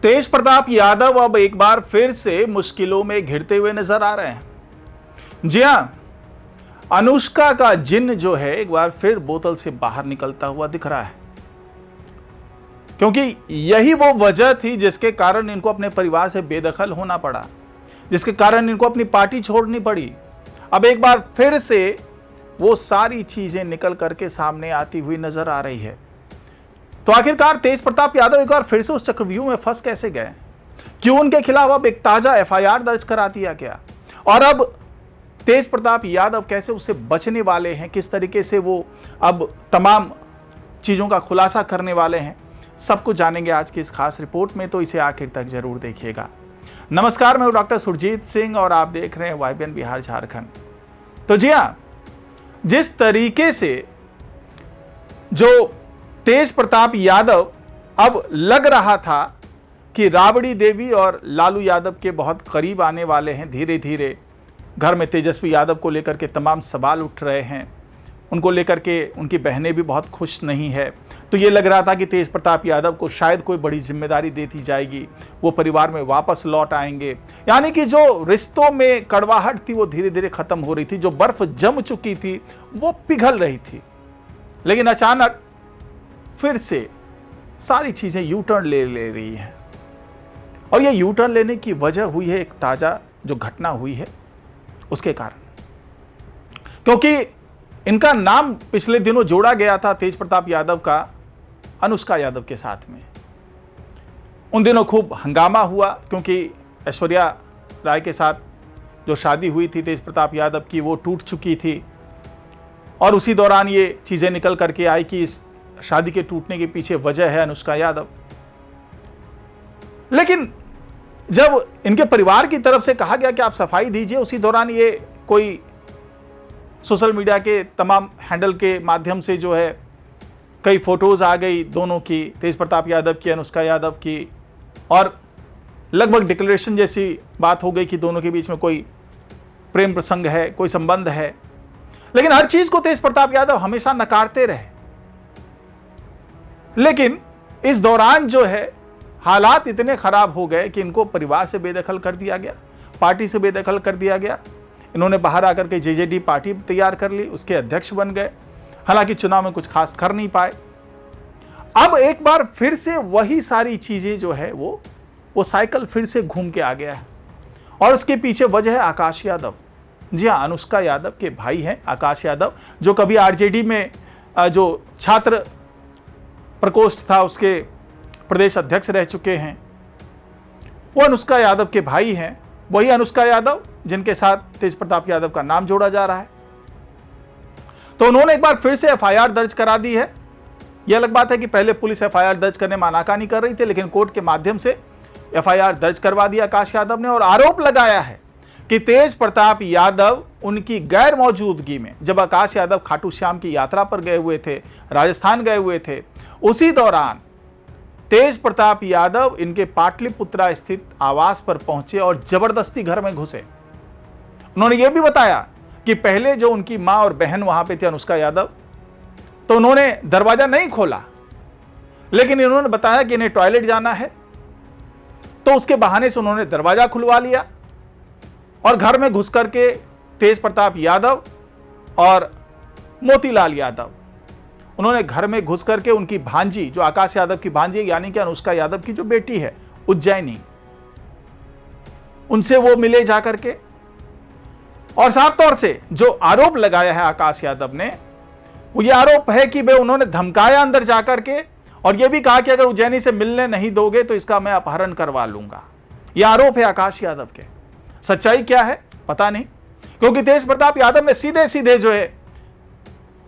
तेज प्रताप यादव अब एक बार फिर से मुश्किलों में घिरते हुए नजर आ रहे हैं। जी हां, अनुष्का का जिन्न जो है एक बार फिर बोतल से बाहर निकलता हुआ दिख रहा है, क्योंकि यही वो वजह थी जिसके कारण इनको अपने परिवार से बेदखल होना पड़ा, जिसके कारण इनको अपनी पार्टी छोड़नी पड़ी। अब एक बार फिर से वो सारी चीजें निकल करके सामने आती हुई नजर आ रही है। तो आखिरकार तेज प्रताप यादव एक बार फिर से उस चक्रव्यूह में फंस कैसे गए? क्यों उनके खिलाफ अब एक ताजा एफआईआर दर्ज करा दिया गया? और अब तेज प्रताप यादव कैसे उससे बचने वाले हैं? किस तरीके से वो अब तमाम चीजों का खुलासा करने वाले हैं? सब कुछ जानेंगे आज की इस खास रिपोर्ट में, तो इसे आखिर तक जरूर देखिएगा। नमस्कार, मैं हूं डॉक्टर सुरजीत सिंह और आप देख रहे हैं वाईबीएन बिहार झारखंड। तो जी हां, जिस तरीके से जो तेज प्रताप यादव अब लग रहा था कि राबड़ी देवी और लालू यादव के बहुत करीब आने वाले हैं, धीरे धीरे घर में तेजस्वी यादव को लेकर के तमाम सवाल उठ रहे हैं, उनको लेकर के उनकी बहनें भी बहुत खुश नहीं है। तो ये लग रहा था कि तेज प्रताप यादव को शायद कोई बड़ी जिम्मेदारी दे दी जाएगी, वो परिवार में वापस लौट आएंगे, यानी कि जो रिश्तों में कड़वाहट थी वो धीरे धीरे खत्म हो रही थी, जो बर्फ जम चुकी थी वो पिघल रही थी। लेकिन अचानक फिर से सारी चीजें यू टर्न ले रही हैं, और ये यू टर्न लेने की वजह हुई है एक ताजा जो घटना हुई है उसके कारण, क्योंकि इनका नाम पिछले दिनों जोड़ा गया था तेज प्रताप यादव का अनुष्का यादव के साथ में। उन दिनों खूब हंगामा हुआ, क्योंकि ऐश्वर्या राय के साथ जो शादी हुई थी तेज प्रताप यादव की वो टूट चुकी थी, और उसी दौरान ये चीजें निकल करके आई कि इस शादी के टूटने के पीछे वजह है अनुष्का यादव। लेकिन जब इनके परिवार की तरफ से कहा गया कि आप सफाई दीजिए, उसी दौरान ये कोई सोशल मीडिया के तमाम हैंडल के माध्यम से जो है कई फोटोज आ गई दोनों की, तेज प्रताप यादव की, अनुष्का यादव की, और लगभग डिक्लेरेशन जैसी बात हो गई कि दोनों के बीच में कोई प्रेम प्रसंग है, कोई संबंध है। लेकिन हर चीज को तेज प्रताप यादव हमेशा नकारते रहे। लेकिन इस दौरान जो है हालात इतने खराब हो गए कि इनको परिवार से बेदखल कर दिया गया, पार्टी से बेदखल कर दिया गया। इन्होंने बाहर आकर के जेजेडी पार्टी तैयार कर ली, उसके अध्यक्ष बन गए। हालांकि चुनाव में कुछ खास कर नहीं पाए। अब एक बार फिर से वही सारी चीजें जो है वो साइकिल फिर से घूम के आ गया है, और उसके पीछे वजह है आकाश यादव। जी हाँ, अनुष्का यादव के भाई हैं आकाश यादव, जो कभी आरजेडी में जो छात्र प्रकोष्ठ था उसके प्रदेश अध्यक्ष रह चुके हैं। वो अनुष्का यादव के भाई हैं, वही अनुष्का यादव जिनके साथ तेज प्रताप यादव का नाम जोड़ा जा रहा है। तो उन्होंने एक बार फिर से एफआईआर दर्ज करा दी है। यह अलग बात है कि पहले पुलिस एफआईआर दर्ज करने में आनाकानी कर रही थी, लेकिन कोर्ट के माध्यम से एफआईआर दर्ज करवा दिया आकाश यादव ने, और आरोप लगाया है कि तेज प्रताप यादव उनकी गैर मौजूदगी में, जब आकाश यादव खाटू श्याम की यात्रा पर गए हुए थे, राजस्थान गए हुए थे, उसी दौरान तेज प्रताप यादव इनके पाटलिपुत्रा स्थित आवास पर पहुंचे और जबरदस्ती घर में घुसे। उन्होंने यह भी बताया कि पहले जो उनकी मां और बहन वहां पे थे अनुष्का यादव, तो उन्होंने दरवाजा नहीं खोला, लेकिन इन्होंने बताया कि इन्हें टॉयलेट जाना है, तो उसके बहाने से उन्होंने दरवाजा खुलवा लिया और घर में घुस करके तेज प्रताप यादव और मोतीलाल यादव, उन्होंने घर में घुस करके उनकी भांजी, जो आकाश यादव की भांजी यानी कि अनुष्का यादव की जो बेटी है उज्जैनी, उनसे वो मिले जाकर के, और साफ तौर से जो आरोप लगाया है आकाश यादव ने, वो ये आरोप है कि वे उन्होंने धमकाया अंदर जाकर के, और ये भी कहा कि अगर उज्जैनी से मिलने नहीं दोगे तो इसका मैं अपहरण करवा लूंगा। यह आरोप है आकाश यादव के। सच्चाई क्या है पता नहीं, क्योंकि तेज प्रताप यादव ने सीधे सीधे जो है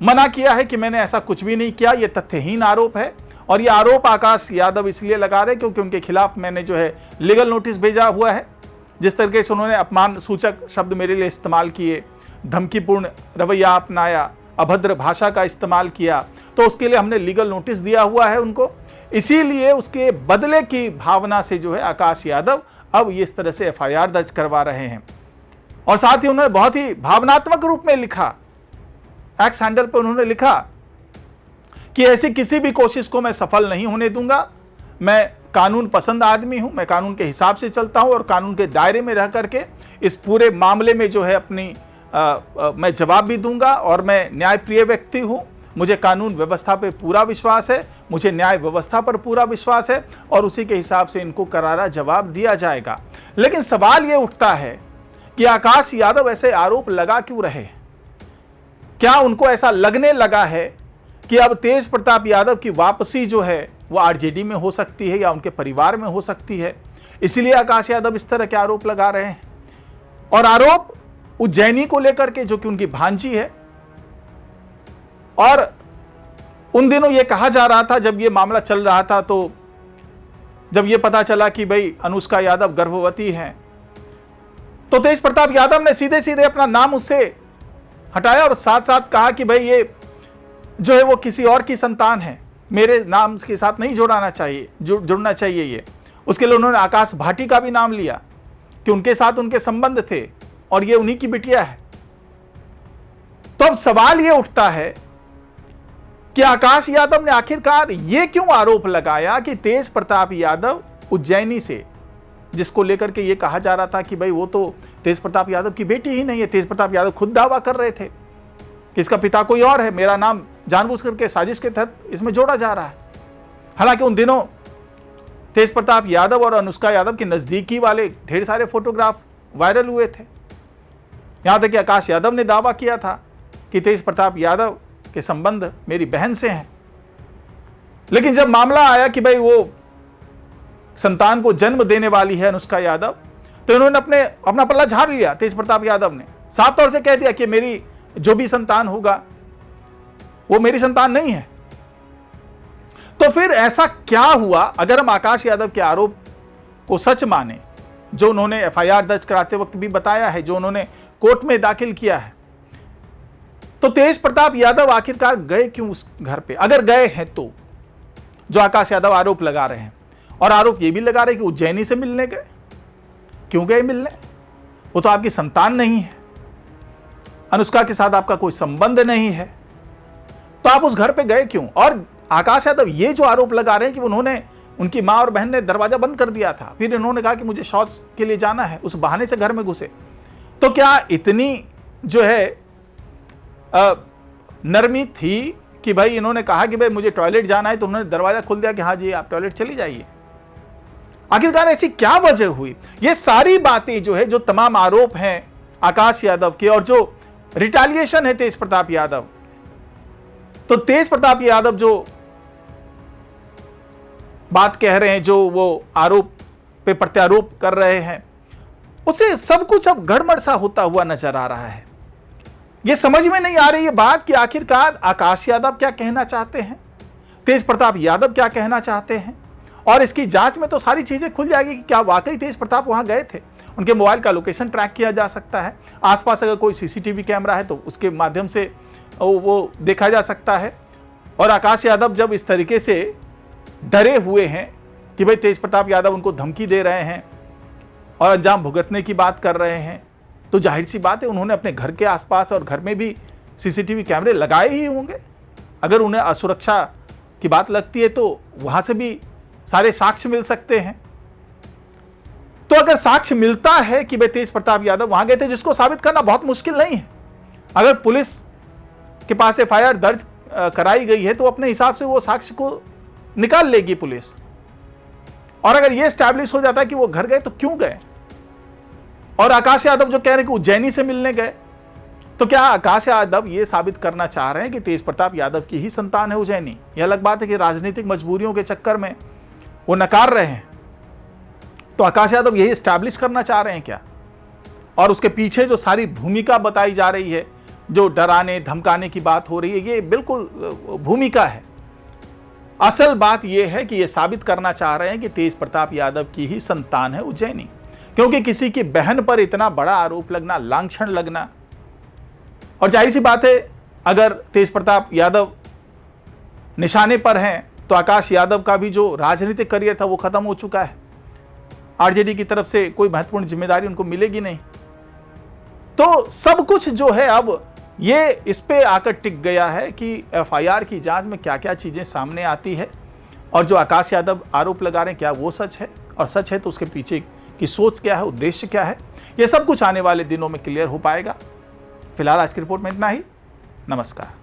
मना किया है कि मैंने ऐसा कुछ भी नहीं किया। यह तथ्यहीन आरोप है, और यह आरोप आकाश यादव इसलिए लगा रहे क्योंकि उनके खिलाफ मैंने जो है लीगल नोटिस भेजा हुआ है। जिस तरीके से उन्होंने अपमान सूचक शब्द मेरे लिए इस्तेमाल किए, धमकीपूर्ण रवैया अपनाया, अभद्र भाषा का इस्तेमाल किया, तो उसके लिए हमने लीगल नोटिस दिया हुआ है उनको। इसीलिए उसके बदले की भावना से जो है आकाश यादव अब इस तरह से एफआईआर दर्ज करवा रहे हैं। और साथ ही उन्होंने बहुत ही भावनात्मक रूप में लिखा, एक्स हैंडल पर उन्होंने लिखा कि ऐसी किसी भी कोशिश को मैं सफल नहीं होने दूंगा। मैं कानून पसंद आदमी हूं, मैं कानून के हिसाब से चलता हूं और कानून के दायरे में रह करके इस पूरे मामले में जो है अपनी मैं जवाब भी दूंगा और मैं न्यायप्रिय व्यक्ति हूं। मुझे कानून व्यवस्था पे पूरा विश्वास है, मुझे न्याय व्यवस्था पर पूरा विश्वास है और उसी के हिसाब से इनको करारा जवाब दिया जाएगा। लेकिन सवाल ये उठता है कि आकाश यादव ऐसे आरोप लगा क्यों रहे? क्या उनको ऐसा लगने लगा है कि अब तेज प्रताप यादव की वापसी जो है वो आरजेडी में हो सकती है या उनके परिवार में हो सकती है, इसीलिए आकाश यादव इस तरह के आरोप लगा रहे हैं? और आरोप उज्जैनी को लेकर के, जो कि उनकी भांजी है, और उन दिनों यह कहा जा रहा था जब यह मामला चल रहा था, तो जब यह पता चला कि भाई अनुष्का यादव गर्भवती हैं, तो तेज प्रताप यादव ने सीधे सीधे अपना नाम उससे हटाया और साथ साथ कहा कि भाई ये जो है वो किसी और की संतान है, मेरे नाम के साथ नहीं जुड़ना चाहिए ये। उसके लिए उन्होंने आकाश भाटी का भी नाम लिया कि उनके साथ उनके संबंध थे और ये उन्हीं की बिटिया है। तो अब सवाल ये उठता है कि आकाश यादव ने आखिरकार ये क्यों आरोप लगाया कि तेज प्रताप यादव उज्जैनी से, जिसको लेकर के ये कहा जा रहा था कि भाई वो तो तेज प्रताप यादव की बेटी ही नहीं है। तेज प्रताप यादव खुद दावा कर रहे थे कि इसका पिता कोई और है, मेरा नाम जानबूझ करके साजिश के तहत इसमें जोड़ा जा रहा है। हालांकि उन दिनों तेज प्रताप यादव और अनुष्का यादव के नजदीकी वाले ढेर सारे फोटोग्राफ वायरल हुए थे। यहां तक कि आकाश यादव ने दावा किया था कि तेज प्रताप यादव के संबंध मेरी बहन से हैं। लेकिन जब मामला आया कि भाई वो संतान को जन्म देने वाली है अनुष्का यादव, तो इन्होंने अपना पल्ला झाड़ लिया। तेज प्रताप यादव ने साफ तौर से कह दिया कि मेरी जो भी संतान होगा वो मेरी संतान नहीं है। तो फिर ऐसा क्या हुआ? अगर हम आकाश यादव के आरोप को सच माने, जो उन्होंने एफआईआर दर्ज कराते वक्त भी बताया है, जो उन्होंने कोर्ट में दाखिल किया है, तो तेज प्रताप यादव आखिरकार गए क्यों उस घर पे? अगर गए हैं तो जो आकाश यादव आरोप लगा रहे हैं, और आरोप ये भी लगा रहे हैं कि उज्जैनी से मिलने गए। क्यों गए मिलने? वो तो आपकी संतान नहीं है, अनुष्का के साथ आपका कोई संबंध नहीं है, तो आप उस घर पे गए क्यों? और आकाश यादव ये जो आरोप लगा रहे हैं कि उन्होंने, उनकी मां और बहन ने दरवाजा बंद कर दिया था, फिर इन्होंने कहा कि मुझे शौच के लिए जाना है, उस बहाने से घर में घुसे। तो क्या इतनी जो है नरमी थी कि भाई इन्होंने कहा कि भाई मुझे टॉयलेट जाना है, तो उन्होंने दरवाजा खोल दिया कि हाँ जी आप टॉयलेट चली जाइए? आखिरकार ऐसी क्या वजह हुई? ये सारी बातें जो है, जो तमाम आरोप हैं आकाश यादव के और जो रिटेलिएशन है तेज प्रताप यादव, तो तेज प्रताप यादव जो बात कह रहे हैं, जो वो आरोप पे प्रत्यारोप कर रहे हैं, उसे सब कुछ अब गड़बड़ सा होता हुआ नजर आ रहा है। ये समझ में नहीं आ रही है बात कि आखिरकार आकाश यादव क्या कहना चाहते हैं, तेज प्रताप यादव क्या कहना चाहते हैं। और इसकी जांच में तो सारी चीजें खुल जाएगी कि क्या वाकई तेज प्रताप वहां गए थे। उनके मोबाइल का लोकेशन ट्रैक किया जा सकता है, आसपास अगर कोई सीसीटीवी कैमरा है तो उसके माध्यम से वो देखा जा सकता है। और आकाश यादव जब इस तरीके से डरे हुए हैं कि भाई तेज प्रताप यादव उनको धमकी दे रहे हैं और अंजाम भुगतने की बात कर रहे हैं, तो जाहिर सी बात है उन्होंने अपने घर के आसपास और घर में भी सीसीटीवी कैमरे लगाए ही होंगे। अगर उन्हें असुरक्षा की बात लगती है तो वहां से भी सारे साक्ष्य मिल सकते हैं। तो अगर साक्ष्य मिलता है कि भाई तेज प्रताप यादव वहां गए थे, जिसको साबित करना बहुत मुश्किल नहीं है, अगर पुलिस के पास एफआईआर दर्ज कराई गई है तो अपने हिसाब से वो साक्ष्य को निकाल लेगी पुलिस। और अगर ये स्टैब्लिश हो जाता है कि वो घर गए तो क्यों गए? और आकाश यादव जो कह रहे हैं कि उज्जैनी से मिलने गए, तो क्या आकाश यादव ये साबित करना चाह रहे हैं कि तेज प्रताप यादव की ही संतान है उज्जैनी? यह अलग बात है कि राजनीतिक मजबूरियों के चक्कर में वो नकार रहे हैं, तो आकाश यादव यही स्टैब्लिश करना चाह रहे हैं क्या? और उसके पीछे जो सारी भूमिका बताई जा रही है, जो डराने धमकाने की बात हो रही है, ये बिल्कुल भूमिका है। असल बात यह है कि ये साबित करना चाह रहे हैं कि तेज प्रताप यादव की ही संतान है उज्जैनी। क्योंकि किसी की बहन पर इतना बड़ा आरोप लगना, लांछन लगना, और जाहिर सी बात है अगर तेज प्रताप यादव निशाने पर हैं तो आकाश यादव का भी जो राजनीतिक करियर था वो खत्म हो चुका है। आरजेडी की तरफ से कोई महत्वपूर्ण जिम्मेदारी उनको मिलेगी नहीं। तो सब कुछ जो है अब ये इस पे आकर टिक गया है कि एफआईआर की जांच में क्या क्या चीजें सामने आती है और जो आकाश यादव आरोप लगा रहे हैं क्या वो सच है, और सच है तो उसके पीछे की सोच क्या है, उद्देश्य क्या है, ये सब कुछ आने वाले दिनों में क्लियर हो पाएगा। फिलहाल आज की रिपोर्ट में इतना ही। नमस्कार।